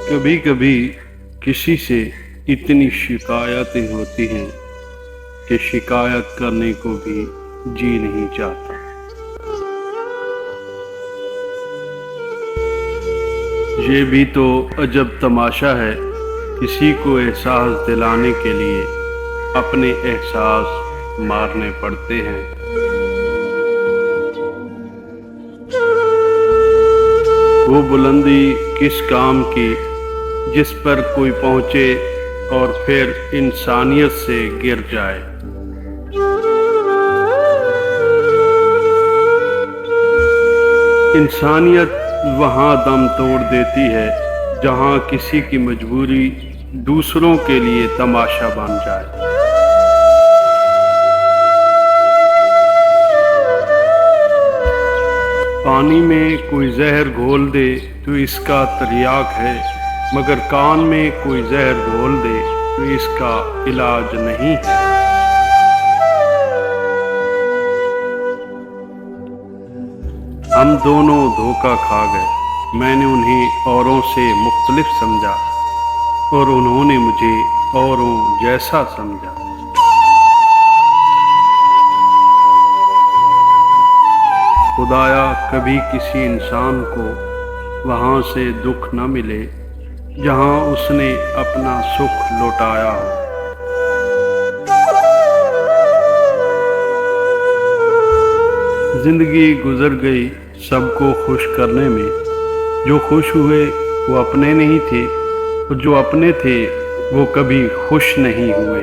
कभी कभी किसी से इतनी शिकायतें होती हैं कि शिकायत करने को भी जी नहीं चाहता। ये भी तो अजब तमाशा है, किसी को एहसास दिलाने के लिए अपने एहसास मारने पड़ते हैं। वो बुलंदी किस काम की जिस पर कोई पहुंचे और फिर इंसानियत से गिर जाए। इंसानियत वहाँ दम तोड़ देती है जहाँ किसी की मजबूरी दूसरों के लिए तमाशा बन जाए। पानी में कोई जहर घोल दे तो इसका तिर्याक है, मगर कान में कोई जहर घोल दे तो इसका इलाज नहीं है। हम दोनों धोखा खा गए। मैंने उन्हें औरों से मुख्तलिफ समझा और उन्होंने मुझे औरों जैसा समझा। खुदाया कभी किसी इंसान को वहाँ से दुख न मिले जहाँ उसने अपना सुख लौटाया हो। जिंदगी गुजर गई सबको खुश करने में। जो खुश हुए वो अपने नहीं थे और जो अपने थे वो कभी खुश नहीं हुए।